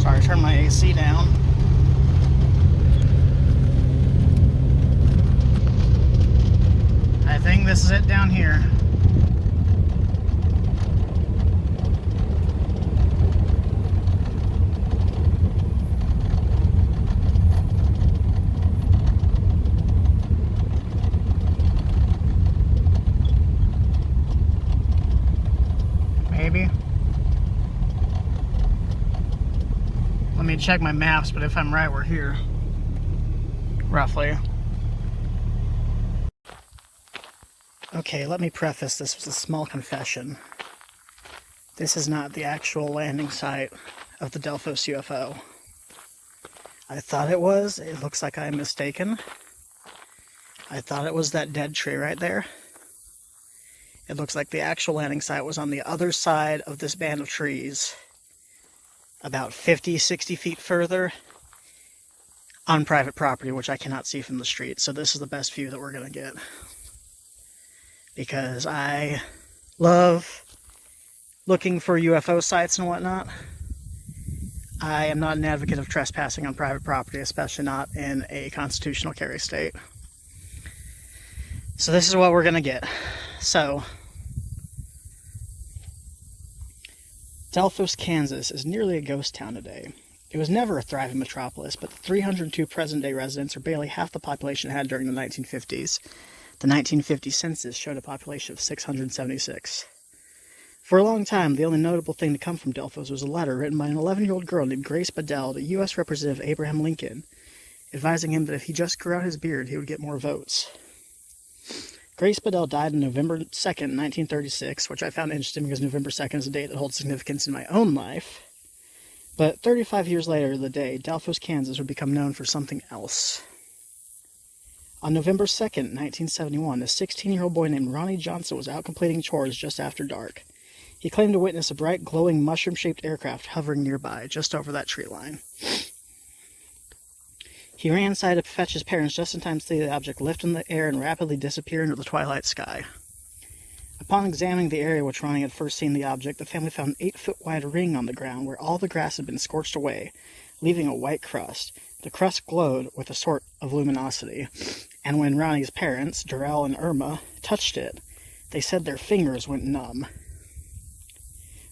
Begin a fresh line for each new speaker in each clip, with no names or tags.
Sorry, turn my AC down. I think this is it down here. Maybe. Let me check my maps, but if I'm right, we're here. Roughly. Okay, let me preface this with a small confession. This is not the actual landing site of the Delphos UFO. I thought it was. It looks like I'm mistaken. I thought it was that dead tree right there. It looks like the actual landing site was on the other side of this band of trees, about 50, 60 feet further, on private property, which I cannot see from the street. So this is the best view that we're going to get. Because I love looking for UFO sites and whatnot. I am not an advocate of trespassing on private property, especially not in a constitutional carry state. So this is what we're going to get. So, Delphos, Kansas is nearly a ghost town today. It was never a thriving metropolis, but the 302 present-day residents are barely half the population it had during the 1950s. The 1950 census showed a population of 676. For a long time, the only notable thing to come from Delphos was a letter written by an 11-year-old girl named Grace Bedell to U.S. Representative Abraham Lincoln, advising him that if he just grew out his beard, he would get more votes. Grace Bedell died on November 2nd, 1936, which I found interesting because November 2nd is a date that holds significance in my own life. But 35 years later to the day, Delphos, Kansas would become known for something else. On November 2nd, 1971, a 16-year-old boy named Ronnie Jackson was out completing chores just after dark. He claimed to witness a bright, glowing, mushroom-shaped aircraft hovering nearby, just over that tree line. He ran inside to fetch his parents just in time to see the object lift in the air and rapidly disappear into the twilight sky. Upon examining the area which Ronnie had first seen the object, the family found an 8-foot-wide ring on the ground where all the grass had been scorched away, leaving a white crust. The crust glowed with a sort of luminosity, and when Ronnie's parents, Darrell and Irma, touched it, they said their fingers went numb.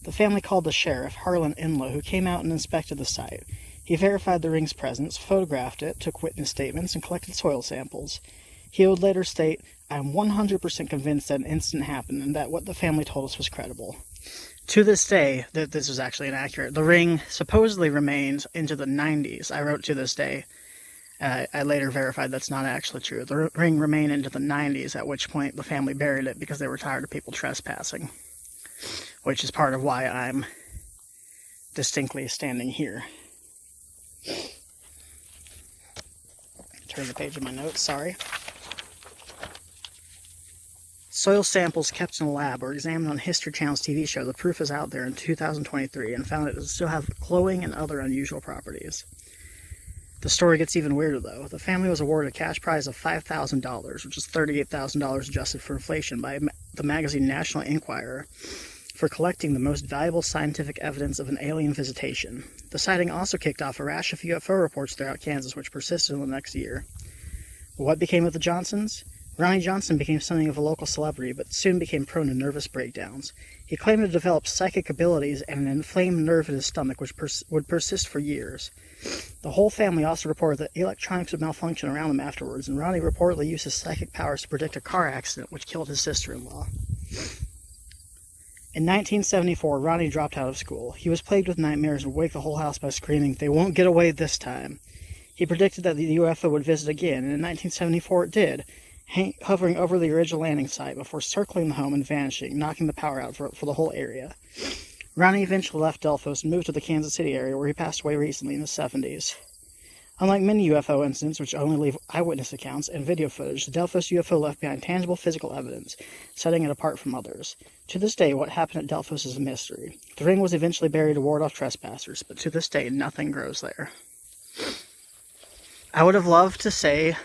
The family called the sheriff, Harlan Inlow, who came out and inspected the site. He verified the ring's presence, photographed it, took witness statements, and collected soil samples. He would later state, "I am 100% convinced that an incident happened and that what the family told us was credible." To this day, this was actually inaccurate. The ring supposedly remains into the 90s. I wrote "to this day." I later verified that's not actually true. The ring remained into the 90s, at which point the family buried it because they were tired of people trespassing. Which is part of why I'm distinctly standing here. Turn the page of my notes, sorry. Soil samples kept in a lab were examined on History Channel's TV show The Proof Is Out There in 2023 and found it to still have glowing and other unusual properties. The story gets even weirder, though. The family was awarded a cash prize of $5,000, which is $38,000 adjusted for inflation, by the magazine National Enquirer, for collecting the most valuable scientific evidence of an alien visitation. The sighting also kicked off a rash of UFO reports throughout Kansas, which persisted in the next year. What became of the Johnsons? Ronnie Jackson became something of a local celebrity, but soon became prone to nervous breakdowns. He claimed to develop psychic abilities and an inflamed nerve in his stomach, which would persist for years. The whole family also reported that electronics would malfunction around them afterwards, and Ronnie reportedly used his psychic powers to predict a car accident, which killed his sister-in-law. In 1974, Ronnie dropped out of school. He was plagued with nightmares and would wake the whole house by screaming, "They won't get away this time." He predicted that the UFO would visit again, and in 1974 it did, hovering over the original landing site before circling the home and vanishing, knocking the power out for the whole area. Ronnie eventually left Delphos and moved to the Kansas City area, where he passed away recently in the 70s. Unlike many UFO incidents, which only leave eyewitness accounts and video footage, the Delphos UFO left behind tangible physical evidence, setting it apart from others. To this day, what happened at Delphos is a mystery. The ring was eventually buried to ward off trespassers, but to this day, nothing grows there. I would have loved to say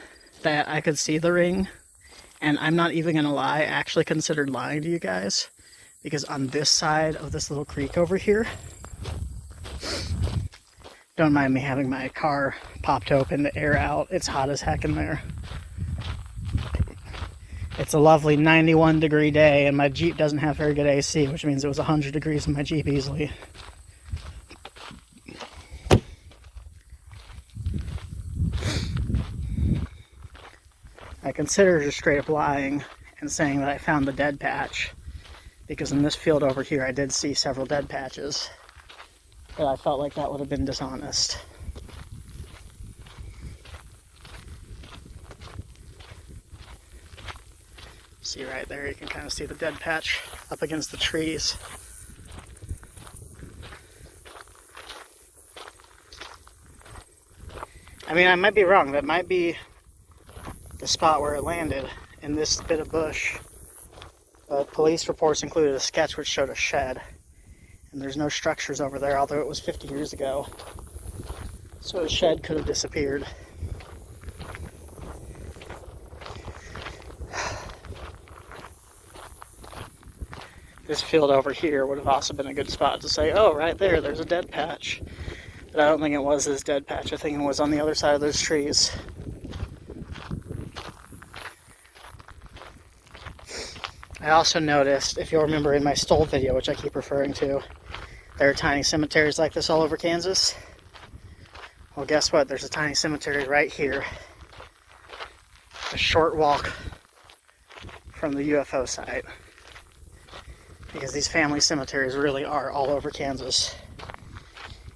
that I could see the ring, and I'm not even going to lie, I actually considered lying to you guys, because on this side of this little creek over here, Don't mind me having my car popped open to air out. It's hot as heck in there. It's a lovely 91-degree day, and my Jeep doesn't have very good AC, which means it was 100 degrees in my Jeep easily. I consider just straight up lying and saying that I found the dead patch, because in this field over here I did see several dead patches, but I felt like that would have been dishonest. See right there, you can kind of see the dead patch up against the trees. I mean, I might be wrong. That might be the spot where it landed, in this bit of bush. But police reports included a sketch which showed a shed. And there's no structures over there, although it was 50 years ago. So the shed could have disappeared. This field over here would have also been a good spot to say, oh, right there, there's a dead patch. But I don't think it was this dead patch. I think it was on the other side of those trees. I also noticed, if you'll remember in my Stoll video, which I keep referring to, there are tiny cemeteries like this all over Kansas. Well, guess what? There's a tiny cemetery right here. A short walk from the UFO site. Because these family cemeteries really are all over Kansas.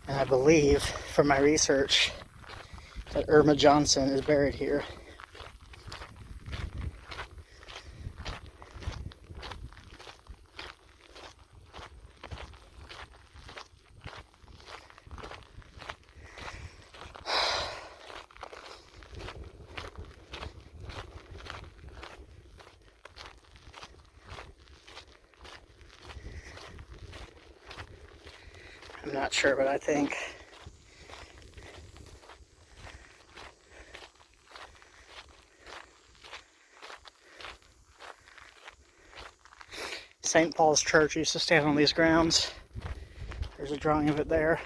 And I believe, from my research, that Irma Johnson is buried here. I'm not sure, but I think St. Paul's Church used to stand on these grounds. There's a drawing of it there.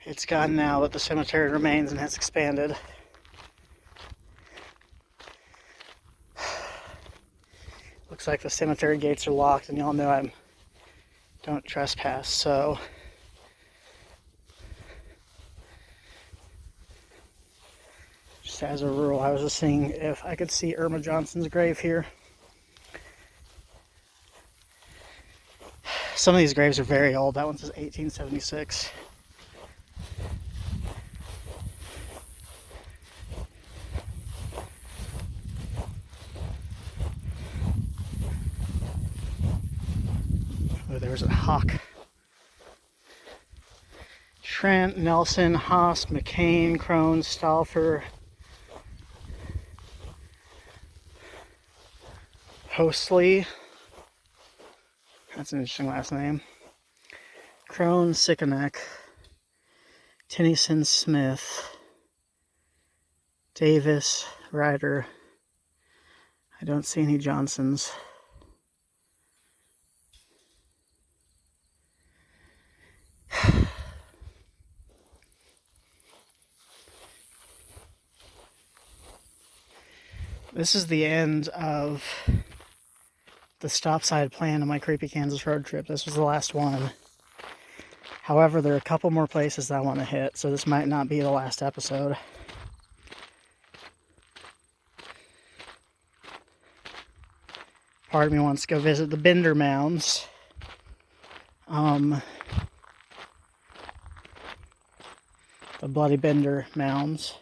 It's gone now, but the cemetery remains and has expanded. Looks like the cemetery gates are locked, and y'all know I don't trespass, so just as a rule, I was just seeing if I could see Irma Johnson's grave here. Some of these graves are very old. That one says 1876. Oh, there was a hawk. Trent, Nelson, Haas, McCain, Crone, Stauffer, Hostley. That's an interesting last name. Crone, Sickanek, Tennyson, Smith, Davis, Ryder. I don't see any Johnsons. This is the end of the stop side plan of my creepy Kansas road trip. This was the last one. However, there are a couple more places that I want to hit, so this might not be the last episode. Part of me wants to go visit the Bender Mounds. The Bloody Bender Mounds.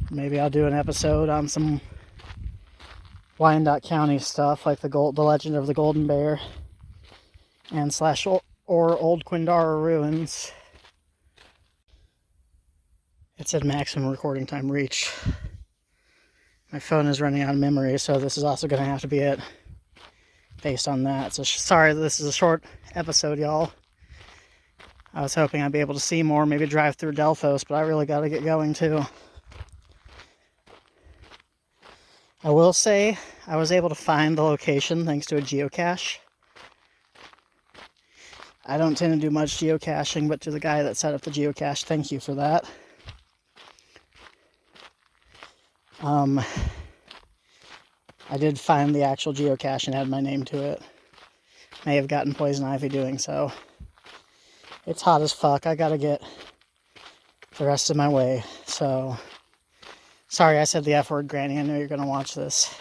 Maybe I'll do an episode on some Wyandotte County stuff, like the Legend of the Golden Bear, and or Old Quindara Ruins. It said maximum recording time reached. My phone is running out of memory, so this is also going to have to be it based on that. So sorry that this is a short episode, y'all. I was hoping I'd be able to see more, maybe drive through Delphos, but I really got to get going too. I will say I was able to find the location thanks to a geocache. I don't tend to do much geocaching, but to the guy that set up the geocache, thank you for that. I did find the actual geocache and add my name to it. May have gotten poison ivy doing so. It's hot as fuck. I gotta get the rest of my way. So, sorry I said the F word, Granny. I know you're gonna watch this.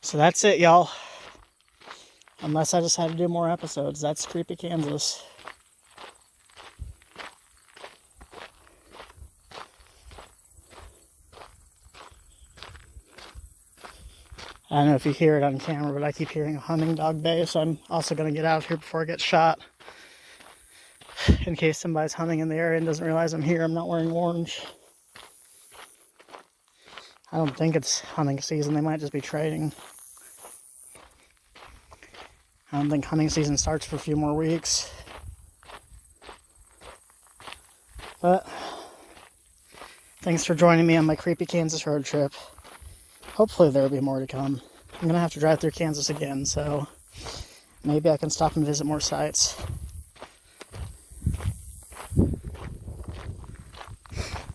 So that's it, y'all. Unless I decide to do more episodes. That's Creepy Kansas. I don't know if you hear it on camera, but I keep hearing a hunting dog bay, so I'm also going to get out of here before I get shot. In case somebody's hunting in the area and doesn't realize I'm here, I'm not wearing orange. I don't think it's hunting season. They might just be trading. I don't think hunting season starts for a few more weeks. But thanks for joining me on my Creepy Kansas road trip. Hopefully there will be more to come. I'm going to have to drive through Kansas again, so maybe I can stop and visit more sites.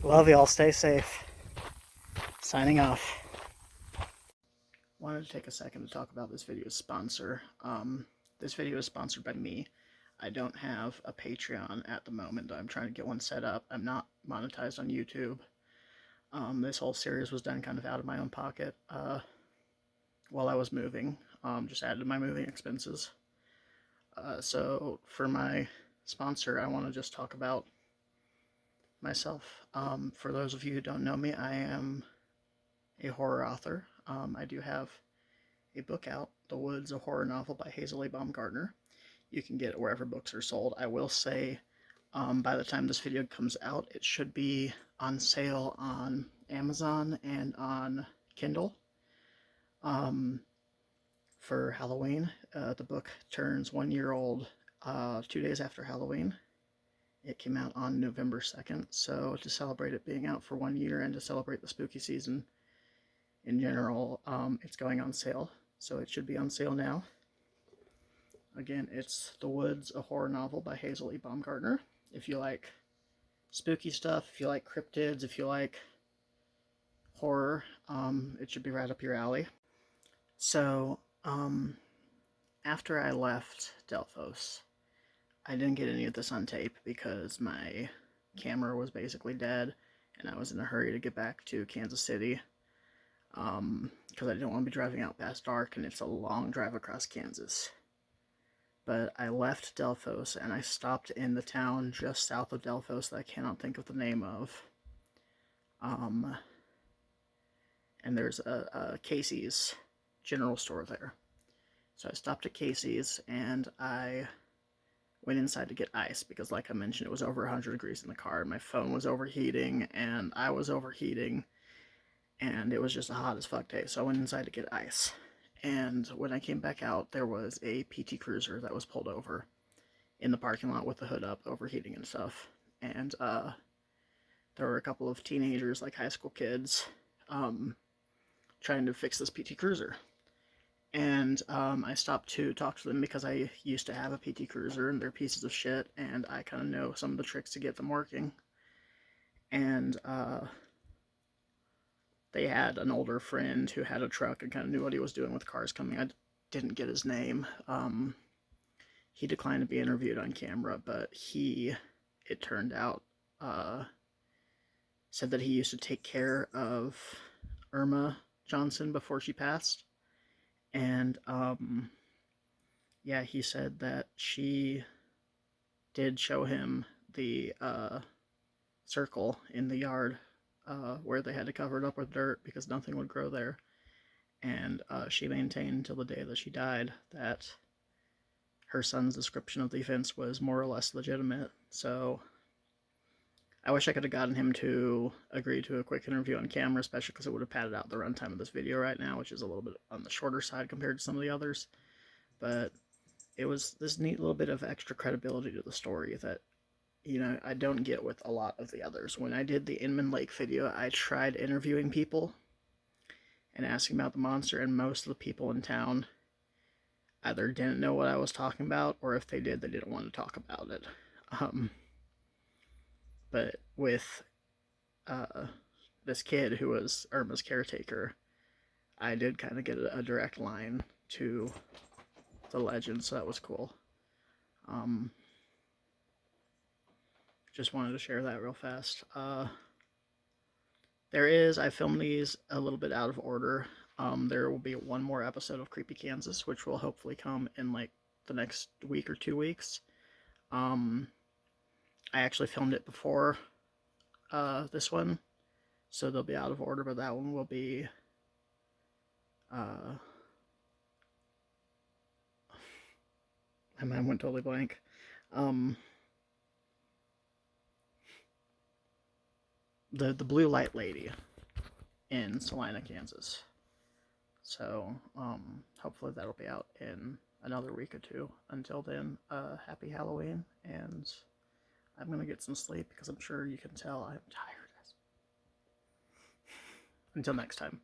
Love y'all. Stay safe. Signing off. Wanted to take a second to talk about this video's sponsor. This video is sponsored by me. I don't have a Patreon at the moment. I'm trying to get one set up. I'm not monetized on YouTube. This whole series was done kind of out of my own pocket while I was moving. Just added to my moving expenses. So for my sponsor, I want to just talk about myself. For those of you who don't know me, I am a horror author. I do have a book out, The Woods, a horror novel by Hazel A. Baumgartner. You can get it wherever books are sold. I will say, by the time this video comes out, it should be on sale on Amazon and on Kindle for Halloween. The book turns 1 year old 2 days after Halloween. It came out on November 2nd, so to celebrate it being out for 1 year and to celebrate the spooky season in general, it's going on sale. So it should be on sale now. Again, it's The Woods, a horror novel by Hazel E. Baumgartner. If you like spooky stuff, if you like cryptids, if you like horror, it should be right up your alley. So, after I left Delphos, I didn't get any of this on tape because my camera was basically dead, and I was in a hurry to get back to Kansas City, because I didn't want to be driving out past dark, and it's a long drive across Kansas. But I left Delphos, and I stopped in the town just south of Delphos that I cannot think of the name of. And there's a Casey's general store there. So I stopped at Casey's, and I went inside to get ice, because like I mentioned, it was over 100 degrees in the car, and my phone was overheating, and I was overheating, and it was just a hot as fuck day, so I went inside to get ice. And when I came back out, there was a PT Cruiser that was pulled over in the parking lot with the hood up, overheating and stuff. And there were a couple of teenagers, like high school kids, trying to fix this PT Cruiser. And I stopped to talk to them because I used to have a PT Cruiser, and they're pieces of shit, and I kind of know some of the tricks to get them working. And they had an older friend who had a truck and kind of knew what he was doing with cars coming. I didn't get his name. He declined to be interviewed on camera, but it turned out, said that he used to take care of Irma Johnson before she passed. And, yeah, he said that she did show him the circle in the yard where they had to cover it up with dirt because nothing would grow there. And she maintained until the day that she died that her son's description of the events was more or less legitimate. So I wish I could have gotten him to agree to a quick interview on camera, especially because it would have padded out the runtime of this video right now, which is a little bit on the shorter side compared to some of the others. But it was this neat little bit of extra credibility to the story that, you know, I don't get with a lot of the others. When I did the Inman Lake video, I tried interviewing people, and asking about the monster, and most of the people in town either didn't know what I was talking about, or if they did, they didn't want to talk about it. But with this kid who was Irma's caretaker, I did kind of get a direct line to the legend, so that was cool. Just wanted to share that real fast. I filmed these a little bit out of order. There will be one more episode of Creepy Kansas, which will hopefully come in like the next week or 2 weeks. I actually filmed it before this one, so they'll be out of order, but that one will be my mind went totally blank. The Blue Light Lady in Salina, Kansas. So hopefully that'll be out in another week or two. Until then, happy Halloween, and I'm gonna get some sleep because I'm sure you can tell I'm tired. Until next time.